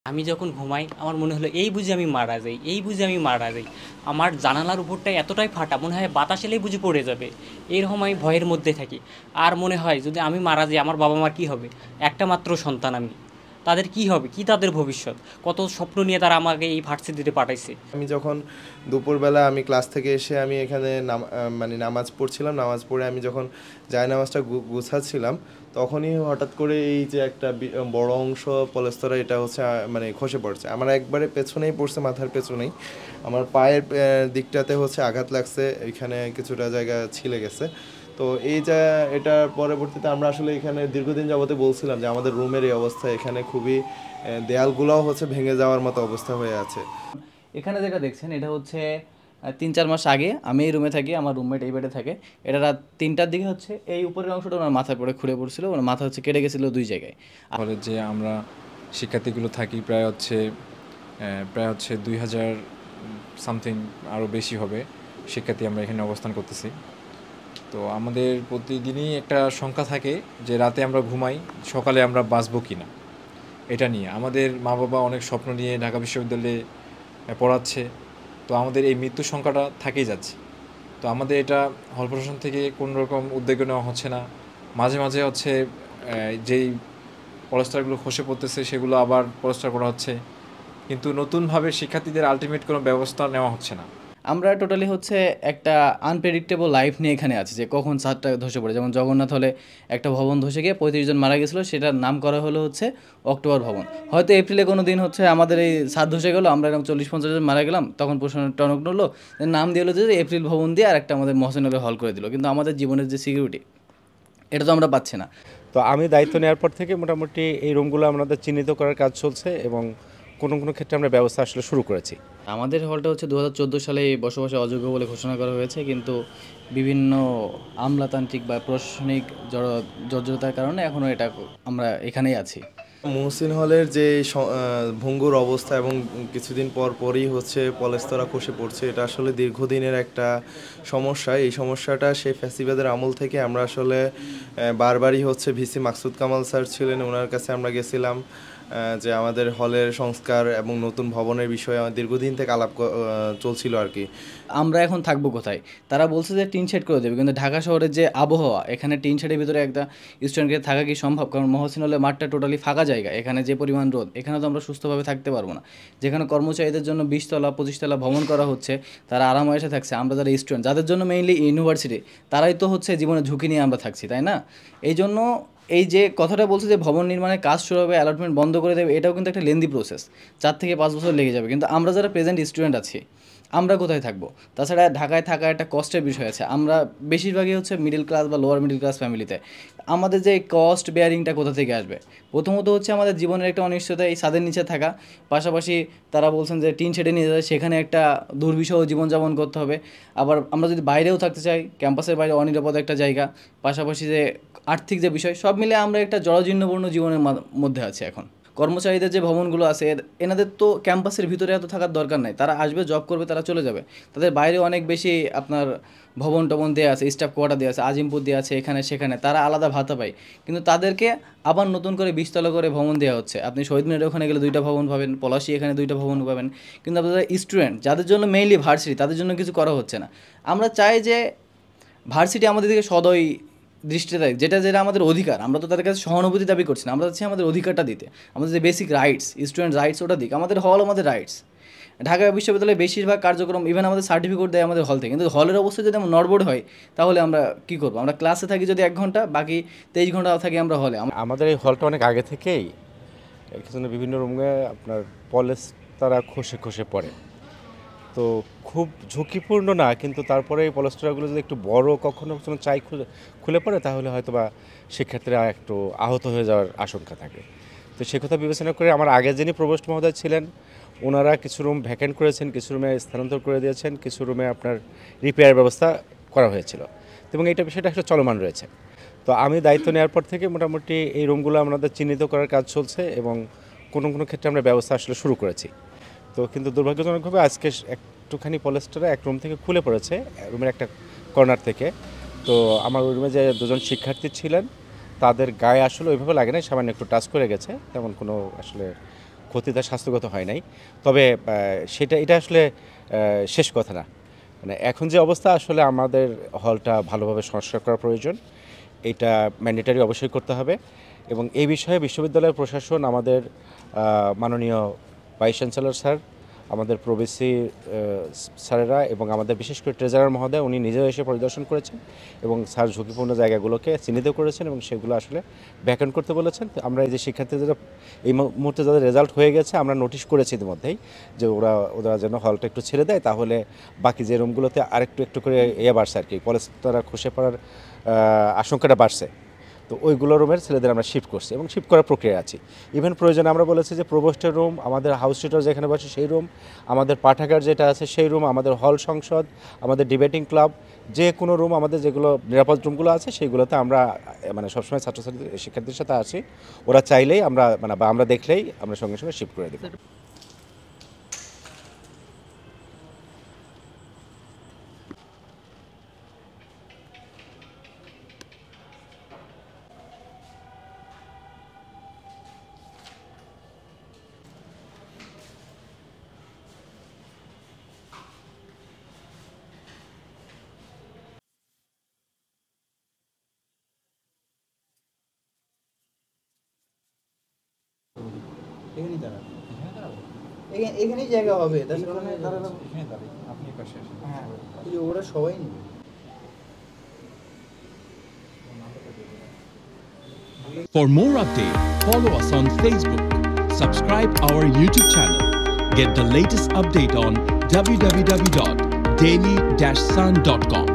আমি যখন ঘুমাই আমার মনে হলো এই বুঝি আমি মারা যাই, এই বুঝি আমি মারা যাই। আমার জানালার উপরটা এতটাই ফাটা, মনে হয় বাতাস এলেই বুঝি পড়ে যাবে। এরকম আমি ভয়ের মধ্যে থাকি। আর মনে হয় যদি আমি মারা যাই আমার বাবা মার কী হবে? একটা মাত্র সন্তান আমি, তাদের কি হবে, কি তাদের ভবিষ্যৎ? কত স্বপ্ন নিয়ে তারা আমাকে এই ভার্সিটিতে পাঠাইছে। আমি যখন দুপুরবেলা আমি ক্লাস থেকে এসে আমি এখানে মানে নামাজ পড়ছিলাম, নামাজ পড়ে আমি যখন জায়নামাজটা গুছাচ্ছিলাম তখনই হঠাৎ করে এই যে একটা বড় অংশ পলেস্তরা এটা হচ্ছে মানে খসে পড়ছে আমার একবারে পেছনেই পড়ছে, মাথার পেছনেই আমার পায়ের দিকটাতে হচ্ছে আঘাত লাগছে, এখানে কিছুটা জায়গা ছিলে গেছে। তো এই যা এটা পরবর্তীতে আমরা আসলে এখানে দীর্ঘদিন যাবতে বলছিলাম যে আমাদের রুমের এই অবস্থা, এখানে খুবই দেয়ালগুলোও হচ্ছে ভেঙে যাওয়ার মতো অবস্থা হয়ে আছে। এখানে যেটা দেখছেন এটা হচ্ছে 3-4 মাস আগে আমি এই রুমে থাকি, আমার রুমমেট এই বেডে থাকে। এটা রাত 3টার দিকে হচ্ছে এই উপরের অংশটা ওনার মাথায় পড়ে খুলে পড়ছিল, ওনার মাথা হচ্ছে কেটে গেছিলো 2 জায়গায়। ফলে যে আমরা শিক্ষার্থীগুলো থাকি প্রায় হচ্ছে 2000 সামথিং, আরও বেশি হবে শিক্ষার্থী আমরা এখানে অবস্থান করতেছি। তো আমাদের প্রতিদিনই একটা শঙ্কা থাকে যে রাতে আমরা ঘুমাই, সকালে আমরা বাঁচবো কি না, এটা নিয়ে আমাদের মা বাবা অনেক স্বপ্ন নিয়ে ঢাকা বিশ্ববিদ্যালয়ে পড়াচ্ছে। তো আমাদের এই মৃত্যু সংখ্যাটা থেকেই যাচ্ছে। তো আমাদের এটা হল প্রশাসন থেকে কোনো রকম উদ্যোগ নেওয়া হচ্ছে না। মাঝে মাঝে হচ্ছে যেই পলেস্টারগুলো খসে পড়তেছে সেগুলো আবার পলেস্টার করা হচ্ছে, কিন্তু নতুনভাবে শিক্ষার্থীদের আলটিমেট কোনো ব্যবস্থা নেওয়া হচ্ছে না। আমরা টোটালি হচ্ছে একটা আনপ্রেডিক্টেবল লাইফ নিয়ে এখানে আছি, যে কখন ছাদটা ধসে পড়ে। যেমন জগন্নাথ হলে একটা ভবন ধসে গিয়ে 35 জন মারা গেছিলো, সেটার নাম করা হলো হচ্ছে অক্টোবর ভবন। হয়তো এপ্রিলে কোনো দিন হচ্ছে আমাদের এই ছাদ ধসে গেলো, আমরা এরকম 40-50 জন মারা গেলাম, তখন প্রশাসনের টনক নড়লো, নাম দিয়ে হলো যে এপ্রিল ভবন দিয়ে আর একটা আমাদের মহসিন হলে হল করে দিল। কিন্তু আমাদের জীবনের যে সিকিউরিটি, এটা তো আমরা পাচ্ছি না। তো আমি দায়িত্ব নেওয়ার পর থেকে মোটামুটি এই রুমগুলো আমাদের চিহ্নিত করার কাজ চলছে এবং কোনো কোনো ক্ষেত্রে আমরা ব্যবস্থা আসলে শুরু করেছি। আমাদের হলটা হচ্ছে 2014 সালে বসবাসে অযোগ্য বলে ঘোষণা করা হয়েছে, কিন্তু বিভিন্ন আমলাতান্ত্রিক বা প্রশাসনিক জর্জরতার কারণে এখনও এটা আমরা এখানেই আছি। মহসিন হলের যে ভঙ্গুর অবস্থা এবং কিছুদিন পর পরই হচ্ছে পলেস্তরা খসে পড়ছে, এটা আসলে দীর্ঘদিনের একটা সমস্যা। এই সমস্যাটা সেই ফ্যাসিবাদের আমল থেকে আমরা আসলে বারবারই হচ্ছে ভিসি মাকসুদ কামাল স্যার ছিলেন, ওনার কাছে আমরা গেছিলাম যে আমাদের হলের সংস্কার এবং নতুন ভবনের বিষয়ে দীর্ঘদিন থেকে আলাপ চলছিল আর কি। আমরা এখন থাকবো কোথায়? তারা বলছে যে টিন শেড করে দেবে, কিন্তু ঢাকা শহরের যে আবহাওয়া, এখানে টিন শেডের ভিতরে একটা স্টুডেন্টকে থাকা কি সম্ভব? কারণ মহসিন হলে মাঠটা টোটালি ফাঁকা জায়গা, এখানে যে পরিমাণ রোদ, এখানে তো আমরা সুস্থভাবে থাকতে পারবো না। যেখানে কর্মচারীদের জন্য 20 তলা 25 তলা ভবন করা হচ্ছে, তারা আরামায়েশে থাকছে, আমরা যারা স্টুডেন্ট, যাদের জন্য মেইনলি ইউনিভার্সিটি, তারাই তো হচ্ছে জীবনে ঝুঁকি নিয়ে আমরা থাকছি, তাই না? এই জন্য এই যে কথাটা বলছে যে ভবন নির্মাণের কাজ শুরু হবে, অ্যালটমেন্ট বন্ধ করে দেবে, এটাও কিন্তু একটা লেন্দি প্রসেস, 4 থেকে 5 বছর লেগে যাবে। কিন্তু আমরা যারা প্রেজেন্ট স্টুডেন্ট আছি, আমরা কোথায় থাকবো? তাছাড়া ঢাকায় থাকা একটা কষ্টের বিষয় আছে। আমরা বেশিরভাগই হচ্ছে মিডল ক্লাস বা লোয়ার মিডল ক্লাস ফ্যামিলিতে। আমাদের যে কস্ট বেয়ারিংটা কোথা থেকে আসবে? প্রথমত হচ্ছে আমাদের জীবনের একটা অনিশ্চয়তা, এই ছাদের নিচে থাকা, পাশাপাশি তারা বলছেন যে টিন শেডে নিয়ে যায়, সেখানে একটা দুর্বিষহ জীবনযাপন করতে হবে। আবার আমরা যদি বাইরেও থাকতে চাই, ক্যাম্পাসের বাইরে অনিরাপদ একটা জায়গা, পাশাপাশি যে আর্থিক যে বিষয়, সব মিলে আমরা একটা জরাজীর্ণপূর্ণ জীবনের মধ্যে আছি এখন। কর্মচারীদের যে ভবনগুলো আছে, এনাদের তো ক্যাম্পাসের ভিতরে এত থাকার দরকার নাই, তারা আসবে, জব করবে, তারা চলে যাবে। তাদের বাইরে অনেক বেশি আপনার ভবন টবন দেওয়া আছে, স্টাফ কোয়ার্টার দেওয়া আছে, আজিমপুর দেওয়া আছে, এখানে সেখানে, তারা আলাদা ভাতা পায়। কিন্তু তাদেরকে আবার নতুন করে 20 তলা করে ভবন দেওয়া হচ্ছে। আপনি শহীদ মিনারের ওখানে গেলে 2টা ভবন পাবেন, পলাশী এখানে 2টা ভবন পাবেন, কিন্তু আপনাদের স্টুডেন্ট যাদের জন্য মেইনলি ভার্সিটি, তাদের জন্য কিছু করা হচ্ছে না। আমরা চাই যে ভার্সিটি আমাদের দিকে সদয় দৃষ্টিতে দেয়, যেটা যেটা আমাদের অধিকার। আমরা তো তাদের কাছে সহানুভূতি দাবি করছি না, আমরা চাচ্ছি আমাদের অধিকারটা দিতে, আমাদের যে বেসিক রাইটস, স্টুডেন্ট রাইটস, ওটা দিক। আমাদের হল আমাদের রাইটস। ঢাকা বিশ্ববিদ্যালয়ে বেশিরভাগ কার্যক্রম, ইভেন আমাদের সার্টিফিকেট দেয় আমাদের হল থেকে, কিন্তু হলের অবস্থা যদি আমরা নড়বড় হয়, তাহলে আমরা কী করবো? আমরা ক্লাসে থাকি যদি 1 ঘন্টা, বাকি 23 ঘন্টা থাকি আমরা হলে। আমাদের এই হলটা অনেক আগে থেকেই এখানে বিভিন্ন রুমে আপনার পলেস্তারা খসে খসে পড়ে। তো খুব ঝুঁকিপূর্ণ না, কিন্তু তারপরে এই পলেস্তারাগুলো যদি একটু বড় কখনো কোনো চাই খুলে পড়ে, তাহলে হয়তো বা শিক্ষার্থীরা একটু আহত হয়ে যাওয়ার আশঙ্কা থাকে। তো সে কথা বিবেচনা করে আমার আগে যিনি প্রভোস্ট মহোদয় ছিলেন, ওনারা কিছু রুম ভ্যাকেন্ট করেছেন, কিছু রুমে স্থানান্তর করে দিয়েছেন, কিছু রুমে আপনার রিপেয়ার ব্যবস্থা করা হয়েছিল, এবং এইটা বিষয়টা একটা চলমান রয়েছে। তো আমি দায়িত্ব নেওয়ার পর থেকে মোটামুটি এই রুমগুলো আমাদের চিহ্নিত করার কাজ চলছে এবং কোনো কোনো ক্ষেত্রে আমরা ব্যবস্থা আসলে শুরু করেছি। তো কিন্তু দুর্ভাগ্যজনকভাবে আজকে একটুখানি পলেস্টারটা এক রুম থেকে খুলে পড়েছে, রুমের একটা কর্নার থেকে। তো আমার ওই রুমে যে 2জন শিক্ষার্থী ছিলেন, তাদের গায়ে আসলে ওইভাবে লাগে না, সামান্য একটু টাচ করে গেছে, তেমন কোনো আসলে ক্ষতিটা স্বাস্থ্যগত হয় নাই। তবে এটা আসলে শেষ কথা না। মানে এখন যে অবস্থা, আসলে আমাদের হলটা ভালোভাবে সংস্কার করা প্রয়োজন। এটা ম্যান্ডেটারি অবশ্যই করতে হবে এবং এই বিষয়ে বিশ্ববিদ্যালয়ের প্রশাসন, আমাদের মাননীয় ভাইস চ্যান্সেলর স্যার, আমাদের প্রবেশি স্যারেরা এবং আমাদের বিশেষ করে ট্রেজারার মহোদয়, উনি নিজেও এসে পরিদর্শন করেছেন এবং স্যার ঝুঁকিপূর্ণ জায়গাগুলোকে চিহ্নিত করেছেন এবং সেগুলো আসলে ভ্যাকেন্ট করতে বলেছেন। আমরা এই যে শিক্ষার্থীদের এই মুহূর্তে যাদের রেজাল্ট হয়ে গেছে, আমরা নোটিশ করেছি ইতিমধ্যেই যে ওরা যেন হলটা একটু ছেড়ে দেয়, তাহলে বাকি যে রুমগুলোতে আরেকটু করে বাড়ছে আর কি, পলেস্তারা খসে পড়ার আশঙ্কাটা বাড়ছে। তো ওইগুলো রুমের ছেলেদের আমরা শিফট করছি এবং শিফট করার প্রক্রিয়া আছি। ইভেন প্রয়োজনে আমরা বলেছি যে প্রভোস্টের রুম, আমাদের হাউস টিচার যেখানে বসে সেই রুম, আমাদের পাঠাগার যেটা আছে সেই রুম, আমাদের হল সংসদ, আমাদের ডিবেটিং ক্লাব, যে কোনো রুম আমাদের যেগুলো নিরাপদ রুমগুলো আছে সেইগুলোতে আমরা মানে সবসময় ছাত্রছাত্রী শিক্ষার্থীদের সাথে আছি। ওরা চাইলেই আমরা বা আমরা দেখলেই আমরা সঙ্গে সঙ্গে শিফট করে দেব। এখানেই জায়গা হবে, ওরা সবাই নেবে। For more updates, follow us on Facebook, subscribe our YouTube channel, get the latest update on www.daily-sun.com.